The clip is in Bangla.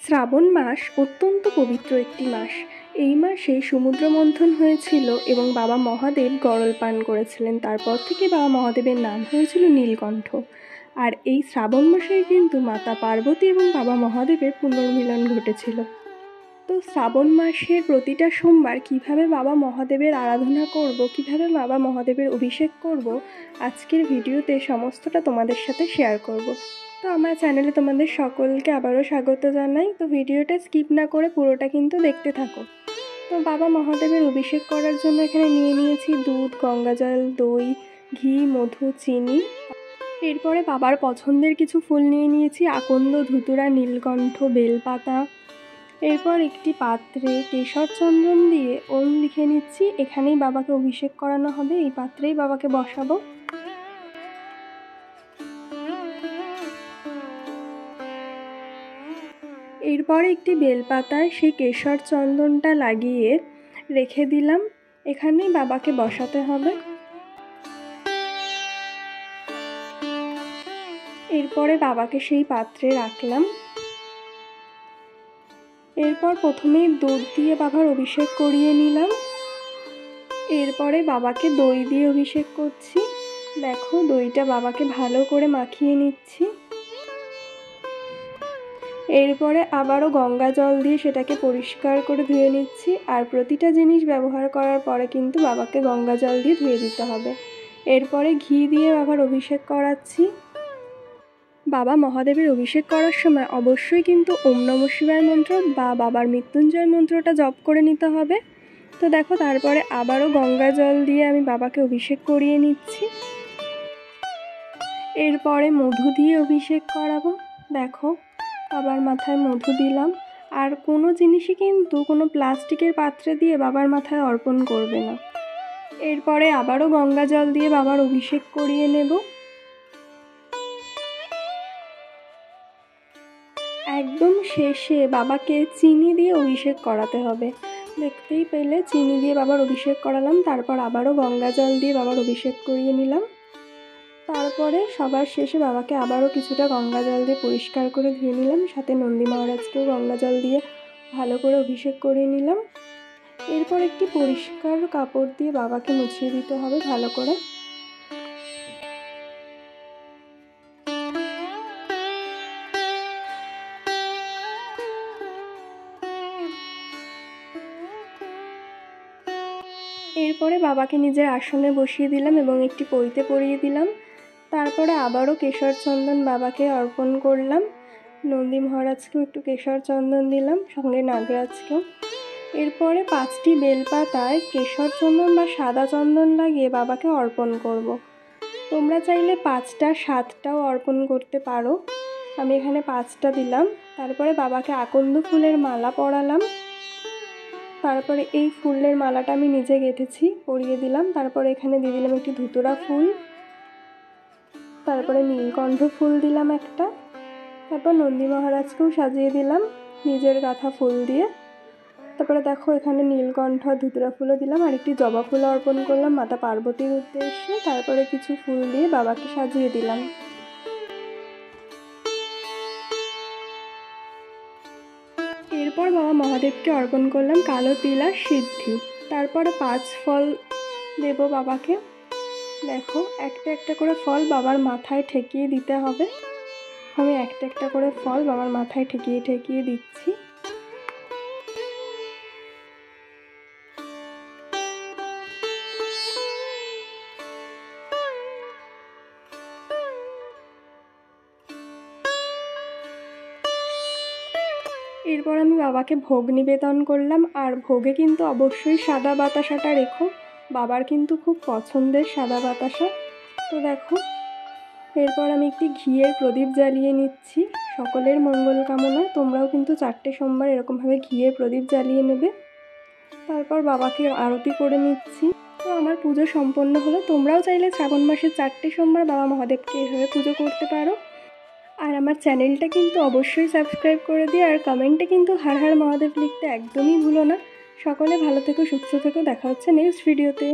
শ্রাবণ মাস অত্যন্ত পবিত্র একটি মাস। এই মাসে সমুদ্র মন্থন হয়েছিল এবং বাবা মহাদেব গরল পান করেছিলেন। তারপর থেকে বাবা মহাদেবের নাম হয়েছিল নীলকণ্ঠ। আর এই শ্রাবণ মাসেই কিন্তু মাতা পার্বতী এবং বাবা মহাদেবের পুনর্মিলন ঘটেছিল। তো শ্রাবণ মাসের প্রতিটা সোমবার কিভাবে বাবা মহাদেবের আরাধনা করব, কিভাবে বাবা মহাদেবের অভিষেক করব, আজকের ভিডিওতে সমস্তটা তোমাদের সাথে শেয়ার করব। তো আমার চ্যানেলে তোমাদের সকলকে আবারও স্বাগত জানাই। তো ভিডিওটা স্কিপ না করে পুরোটা কিন্তু দেখতে থাকো। তো বাবা মহাদেবের অভিষেক করার জন্য এখানে নিয়ে নিয়েছি দুধ, গঙ্গাজল, দই, ঘি, মধু, চিনি। এরপরে বাবার পছন্দের কিছু ফুল নিয়ে নিয়েছি, আকন্দ, ধুতুরা, নীলকণ্ঠ, বেলপাতা। এরপর একটি পাত্রে কেশর চন্দন দিয়ে ওম লিখে নিচ্ছি। এখানেই বাবাকে অভিষেক করানো হবে, এই পাত্রেই বাবাকে বসাবো। এরপরে একটি বেলপাতায় সেই কেশর চন্দনটা লাগিয়ে রেখে দিলাম। এখানেই বাবাকে বসাতে হবে। এরপরে বাবাকে সেই পাত্রে রাখলাম। এরপর প্রথমেই দুধ দিয়ে বাবার অভিষেক করিয়ে নিলাম। এরপরে বাবাকে দই দিয়ে অভিষেক করছি। দেখো, দইটা বাবাকে ভালো করে মাখিয়ে নিচ্ছি। এরপরে আবারও গঙ্গা জল দিয়ে সেটাকে পরিষ্কার করে ধুয়ে নিচ্ছি। আর প্রতিটা জিনিস ব্যবহার করার পরে কিন্তু বাবাকে গঙ্গা জল দিয়ে ধুয়ে দিতে হবে। এরপরে ঘি দিয়ে বাবার অভিষেক করাচ্ছি। বাবা মহাদেবের অভিষেক করার সময় অবশ্যই কিন্তু ওম নমঃ শিবায় মন্ত্র বা বাবার মৃত্যুঞ্জয় মন্ত্রটা জপ করে নিতে হবে। তো দেখো, তারপরে আবারও গঙ্গা জল দিয়ে আমি বাবাকে অভিষেক করিয়ে নিচ্ছি। এরপরে মধু দিয়ে অভিষেক করাবো। দেখো, বাবার মাথায় মধু দিলাম। আর কোনো জিনিসই কিন্তু কোনো প্লাস্টিকের পাত্রে দিয়ে বাবার মাথায় অর্পণ করবে না। এরপরে আবারও গঙ্গা জল দিয়ে বাবার অভিষেক করিয়ে নেব। একদম শেষে বাবাকে চিনি দিয়ে অভিষেক করাতে হবে। দেখতেই পেলে চিনি দিয়ে বাবার অভিষেক করালাম। তারপর আবারও গঙ্গা জল দিয়ে বাবার অভিষেক করিয়ে নিলাম। তারপরে সবার শেষে বাবাকে আবারও কিছুটা গঙ্গা জল দিয়ে পরিষ্কার করে ধুয়ে নিলাম। সাথে নন্দী মহারাজকেও গঙ্গা জল দিয়ে ভালো করে অভিষেক করিয়ে নিলাম। এরপর একটি পরিষ্কার কাপড় দিয়ে বাবাকে মুছিয়ে দিতে হবে ভালো করে। এরপরে বাবাকে নিজের আসনে বসিয়ে দিলাম এবং একটি পইতে পরিয়ে দিলাম। তারপরে আবারও কেশর চন্দন বাবাকে অর্পণ করলাম। নন্দী মহারাজকেও একটু কেশর চন্দন দিলাম, সঙ্গে নাগরাজকেও। এরপরে 5টি বেলপাতায় কেশর চন্দন বা সাদা চন্দন লাগিয়ে বাবাকে অর্পণ করব। তোমরা চাইলে 5টা 7টাও অর্পণ করতে পারো। আমি এখানে 5টা দিলাম। তারপরে বাবাকে আকন্দ ফুলের মালা পরালাম। তারপরে এই ফুলের মালাটা আমি নিজে গেঁথেছি, পরিয়ে দিলাম। তারপরে এখানে দিয়ে দিলাম একটি ধুতুরা ফুল। তারপরে নীলকণ্ঠ ফুল দিলাম একটা। তারপর নন্দী মহারাজকেও সাজিয়ে দিলাম নিজের গাঁথা ফুল দিয়ে। তারপরে দেখো, এখানে নীলকণ্ঠ আর ধুতুরা ফুলও দিলাম। আর একটি জবা ফুল অর্পণ করলাম মাতা পার্বতীর উদ্দেশ্যে। তারপরে কিছু ফুল দিয়ে বাবাকে সাজিয়ে দিলাম। এরপর বাবা মহাদেবকে অর্পণ করলাম কালো তিল আর সিদ্ধি। তারপরে 5 ফল দেব বাবাকে। দেখো, একটা একটা করে ফল বাবার মাথায় ঠেকিয়ে দিতে হবে। আমি একটা একটা করে ফল বাবার মাথায় ঠেকিয়ে ঠেকিয়ে দিচ্ছি। এরপর আমি বাবাকে ভোগ নিবেদন করলাম। আর ভোগে কিন্তু অবশ্যই সাদা বাতাসাটা রেখো, বাবার কিন্তু খুব পছন্দের সাদা বাতাসা। তো দেখো, এরপর আমি একটি ঘিয়ের প্রদীপ জ্বালিয়ে নিচ্ছি সকলের মঙ্গল কামনায়। তোমরাও কিন্তু 4টে সোমবার এরকমভাবে ঘিয়ের প্রদীপ জ্বালিয়ে নেবে। তারপর বাবাকে আরতি করে নিচ্ছি। তো আমার পুজো সম্পন্ন হলো। তোমরাও চাইলে শ্রাবণ মাসের 4টে সোমবার বাবা মহাদেবকে এভাবে পুজো করতে পারো। আর আমার চ্যানেলটা কিন্তু অবশ্যই সাবস্ক্রাইব করে দিও। আর কমেন্টে কিন্তু হর হর মহাদেব লিখতে একদমই ভুলো না। সকলে ভালো থেকো, সুস্থ থেকো। দেখা হচ্ছে নেক্সট ভিডিওতে।